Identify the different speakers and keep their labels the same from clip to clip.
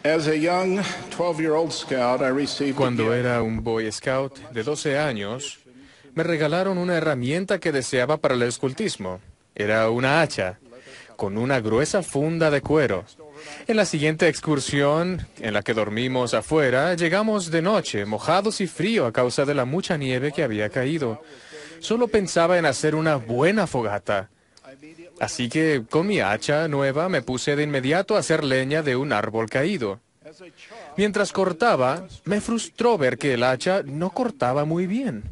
Speaker 1: As a young 12-year-old scout, I received a
Speaker 2: Cuando
Speaker 1: gift.
Speaker 2: era un Boy Scout de 12 años, me regalaron una herramienta que deseaba para el escultismo. Era una hacha, con una gruesa funda de cuero. En la siguiente excursión, en la que dormimos afuera, llegamos de noche, mojados y frío a causa de la mucha nieve que había caído. Solo pensaba en hacer una buena fogata. Así que, con mi hacha nueva, me puse de inmediato a hacer leña de un árbol caído. Mientras cortaba, me frustró ver que el hacha no cortaba muy bien.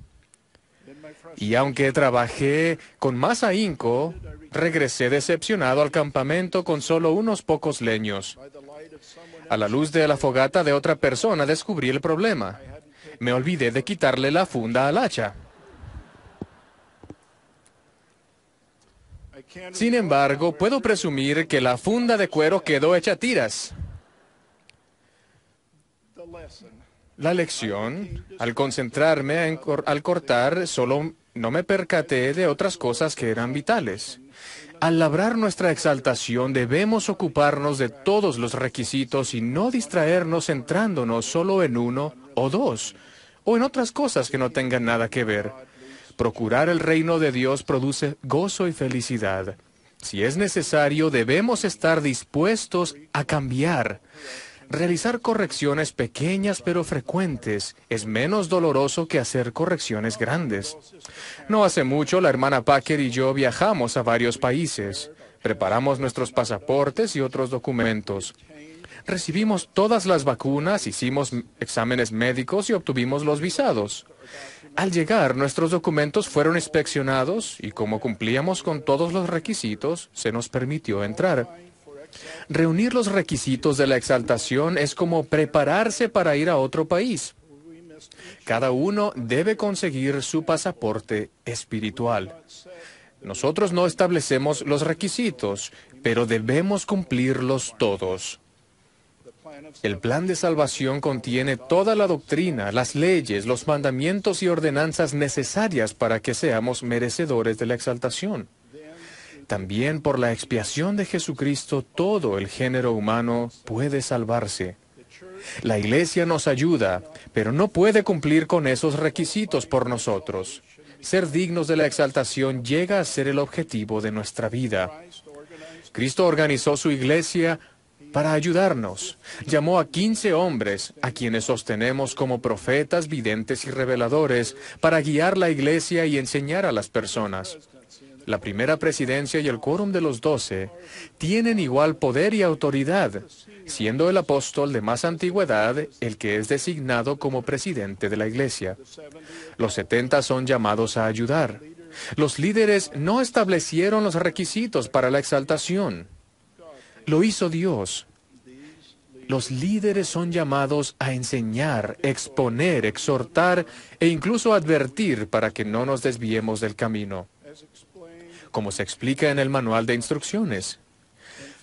Speaker 2: Y aunque trabajé con más ahínco, regresé decepcionado al campamento con solo unos pocos leños. A la luz de la fogata de otra persona descubrí el problema. Me olvidé de quitarle la funda al hacha. Sin embargo, puedo presumir que la funda de cuero quedó hecha tiras. La lección, al concentrarme al cortar, solo no me percaté de otras cosas que eran vitales. Al labrar nuestra exaltación, debemos ocuparnos de todos los requisitos y no distraernos centrándonos solo en uno o dos, o en otras cosas que no tengan nada que ver. Procurar el reino de Dios produce gozo y felicidad. Si es necesario, debemos estar dispuestos a cambiar. Realizar correcciones pequeñas pero frecuentes es menos doloroso que hacer correcciones grandes. No hace mucho, la hermana Packer y yo viajamos a varios países. Preparamos nuestros pasaportes y otros documentos. Recibimos todas las vacunas, hicimos exámenes médicos y obtuvimos los visados. Al llegar, nuestros documentos fueron inspeccionados y como cumplíamos con todos los requisitos, se nos permitió entrar. Reunir los requisitos de la exaltación es como prepararse para ir a otro país. Cada uno debe conseguir su pasaporte espiritual. Nosotros no establecemos los requisitos, pero debemos cumplirlos todos. El plan de salvación contiene toda la doctrina, las leyes, los mandamientos y ordenanzas necesarias para que seamos merecedores de la exaltación. También por la expiación de Jesucristo todo el género humano puede salvarse. La Iglesia nos ayuda, pero no puede cumplir con esos requisitos por nosotros. Ser dignos de la exaltación llega a ser el objetivo de nuestra vida. Cristo organizó su Iglesia para ayudarnos. Llamó a 15 hombres, a quienes sostenemos como profetas, videntes y reveladores, para guiar la Iglesia y enseñar a las personas. La primera presidencia y el quórum de los 12 tienen igual poder y autoridad, siendo el apóstol de más antigüedad el que es designado como presidente de la Iglesia. Los 70 son llamados a ayudar. Los líderes no establecieron los requisitos para la exaltación. Lo hizo Dios. Los líderes son llamados a enseñar, exponer, exhortar e incluso advertir para que no nos desviemos del camino, como se explica en el manual de instrucciones.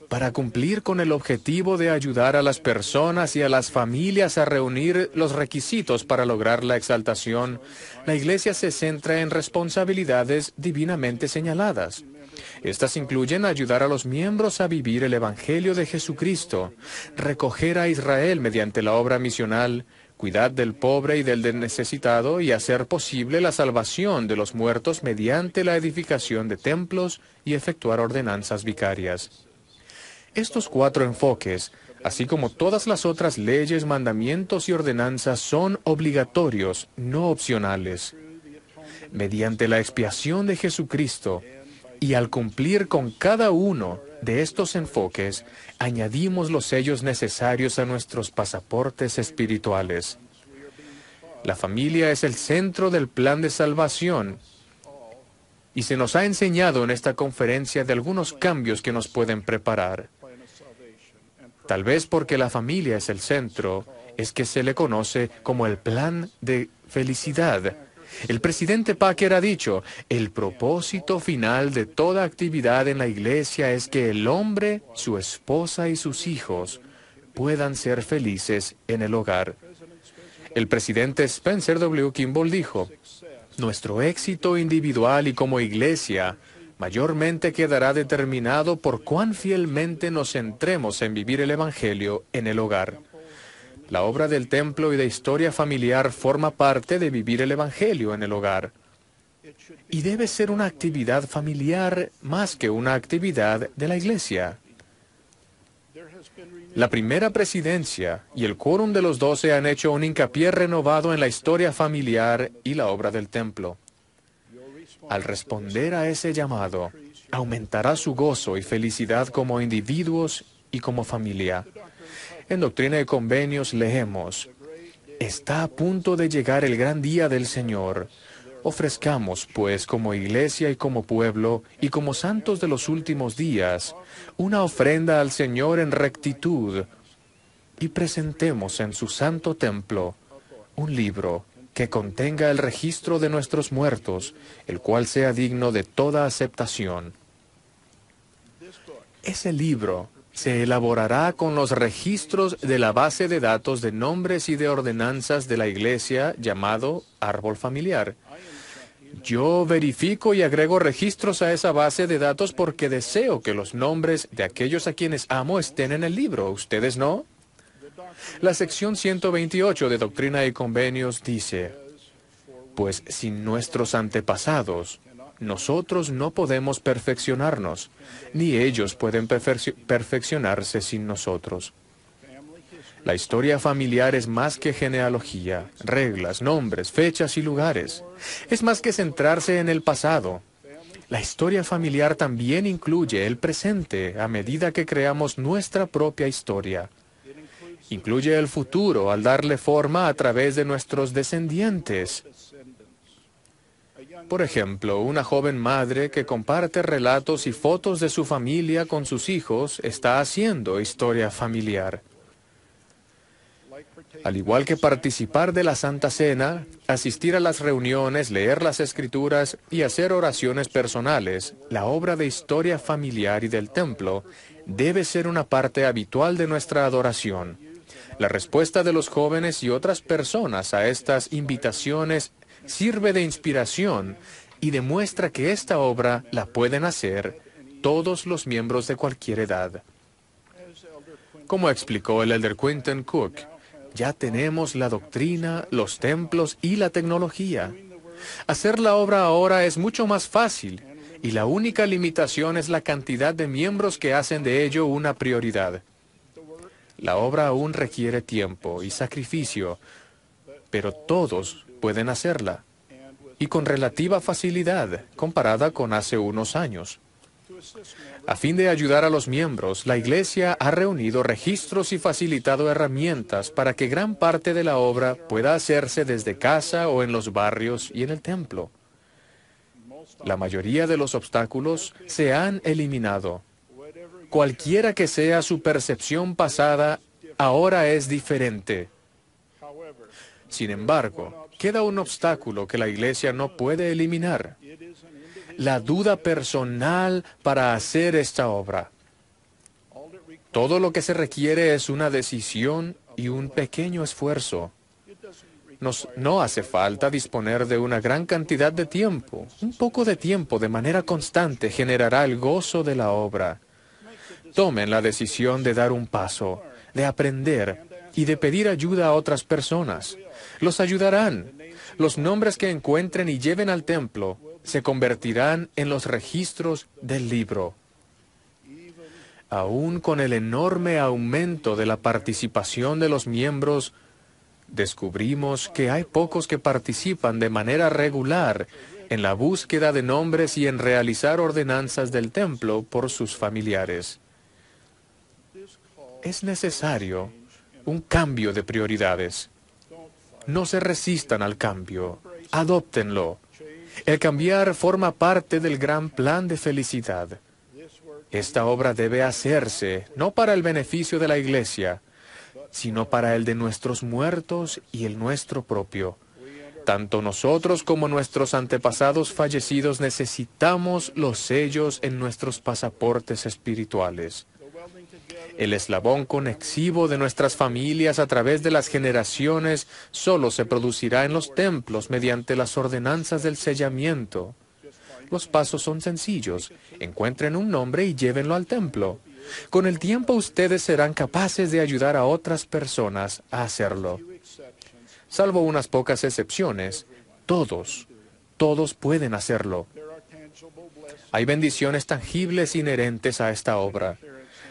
Speaker 2: Para cumplir con el objetivo de ayudar a las personas y a las familias a reunir los requisitos para lograr la exaltación, la Iglesia se centra en responsabilidades divinamente señaladas. Estas incluyen ayudar a los miembros a vivir el Evangelio de Jesucristo, recoger a Israel mediante la obra misional, cuidar del pobre y del necesitado y hacer posible la salvación de los muertos mediante la edificación de templos y efectuar ordenanzas vicarias. Estos 4 enfoques, así como todas las otras leyes, mandamientos y ordenanzas, son obligatorios, no opcionales. Mediante la expiación de Jesucristo, y al cumplir con cada uno de estos enfoques, añadimos los sellos necesarios a nuestros pasaportes espirituales. La familia es el centro del plan de salvación y se nos ha enseñado en esta conferencia de algunos cambios que nos pueden preparar. Tal vez porque la familia es el centro, es que se le conoce como el plan de felicidad. El presidente Packer ha dicho, el propósito final de toda actividad en la Iglesia es que el hombre, su esposa y sus hijos puedan ser felices en el hogar. El presidente Spencer W. Kimball dijo, nuestro éxito individual y como Iglesia mayormente quedará determinado por cuán fielmente nos centremos en vivir el Evangelio en el hogar. La obra del templo y de historia familiar forma parte de vivir el Evangelio en el hogar. Y debe ser una actividad familiar más que una actividad de la iglesia. La primera presidencia y el quórum de los 12 han hecho un hincapié renovado en la historia familiar y la obra del templo. Al responder a ese llamado, aumentará su gozo y felicidad como individuos y como familia. En Doctrina y Convenios leemos: está a punto de llegar el gran día del Señor. Ofrezcamos, pues, como iglesia y como pueblo, y como santos de los últimos días, una ofrenda al Señor en rectitud, y presentemos en su santo templo un libro que contenga el registro de nuestros muertos, el cual sea digno de toda aceptación. Ese libro se elaborará con los registros de la base de datos de nombres y de ordenanzas de la Iglesia llamado árbol familiar. Yo verifico y agrego registros a esa base de datos porque deseo que los nombres de aquellos a quienes amo estén en el libro. ¿Ustedes no? La sección 128 de Doctrina y Convenios dice: pues sin nuestros antepasados, nosotros no podemos perfeccionarnos, ni ellos pueden perfeccionarse sin nosotros. La historia familiar es más que genealogía, reglas, nombres, fechas y lugares. Es más que centrarse en el pasado. La historia familiar también incluye el presente a medida que creamos nuestra propia historia. Incluye el futuro al darle forma a través de nuestros descendientes. Por ejemplo, una joven madre que comparte relatos y fotos de su familia con sus hijos está haciendo historia familiar. Al igual que participar de la Santa Cena, asistir a las reuniones, leer las Escrituras y hacer oraciones personales, la obra de historia familiar y del templo debe ser una parte habitual de nuestra adoración. La respuesta de los jóvenes y otras personas a estas invitaciones sirve de inspiración y demuestra que esta obra la pueden hacer todos los miembros de cualquier edad. Como explicó el elder Quentin Cook, ya tenemos la doctrina, los templos y la tecnología. Hacer la obra ahora es mucho más fácil y la única limitación es la cantidad de miembros que hacen de ello una prioridad. La obra aún requiere tiempo y sacrificio, pero todos pueden hacerla, y con relativa facilidad comparada con hace unos años. A fin de ayudar a los miembros, la Iglesia ha reunido registros y facilitado herramientas para que gran parte de la obra pueda hacerse desde casa o en los barrios y en el templo. La mayoría de los obstáculos se han eliminado. Cualquiera que sea su percepción pasada, ahora es diferente. Sin embargo, queda un obstáculo que la Iglesia no puede eliminar: la duda personal para hacer esta obra. Todo lo que se requiere es una decisión y un pequeño esfuerzo. No hace falta disponer de una gran cantidad de tiempo. Un poco de tiempo de manera constante generará el gozo de la obra. Tomen la decisión de dar un paso, de aprender y de pedir ayuda a otras personas. Los ayudarán. Los nombres que encuentren y lleven al templo se convertirán en los registros del libro. Aún con el enorme aumento de la participación de los miembros, descubrimos que hay pocos que participan de manera regular en la búsqueda de nombres y en realizar ordenanzas del templo por sus familiares. Es necesario un cambio de prioridades. No se resistan al cambio, adóptenlo. El cambiar forma parte del gran plan de felicidad. Esta obra debe hacerse no para el beneficio de la Iglesia, sino para el de nuestros muertos y el nuestro propio. Tanto nosotros como nuestros antepasados fallecidos necesitamos los sellos en nuestros pasaportes espirituales. El eslabón conexivo de nuestras familias a través de las generaciones solo se producirá en los templos mediante las ordenanzas del sellamiento. Los pasos son sencillos. Encuentren un nombre y llévenlo al templo. Con el tiempo ustedes serán capaces de ayudar a otras personas a hacerlo. Salvo unas pocas excepciones, todos pueden hacerlo. Hay bendiciones tangibles inherentes a esta obra.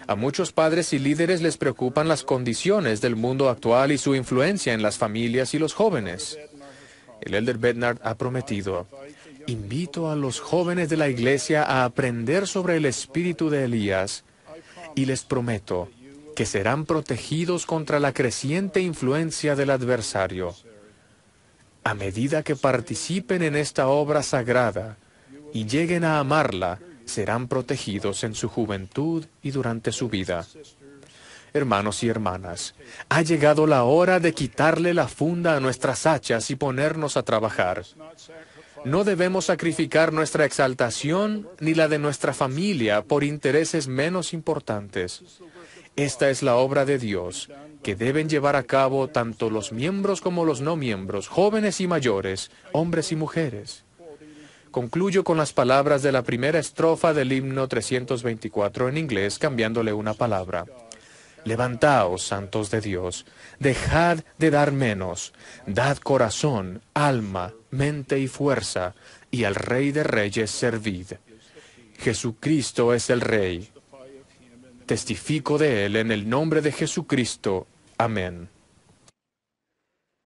Speaker 2: A muchos padres y líderes les preocupan las condiciones del mundo actual y su influencia en las familias y los jóvenes. El elder Bednar ha prometido: invito a los jóvenes de la iglesia a aprender sobre el espíritu de Elías y les prometo que serán protegidos contra la creciente influencia del adversario. A medida que participen en esta obra sagrada y lleguen a amarla, serán protegidos en su juventud y durante su vida. Hermanos y hermanas, ha llegado la hora de quitarle la funda a nuestras hachas y ponernos a trabajar. No debemos sacrificar nuestra exaltación ni la de nuestra familia por intereses menos importantes. Esta es la obra de Dios, que deben llevar a cabo tanto los miembros como los no miembros, jóvenes y mayores, hombres y mujeres. Concluyo con las palabras de la primera estrofa del himno 324 en inglés, cambiándole una palabra. Levantaos, santos de Dios, dejad de dar menos, dad corazón, alma, mente y fuerza, y al Rey de Reyes servid. Jesucristo es el Rey. Testifico de Él en el nombre de Jesucristo. Amén.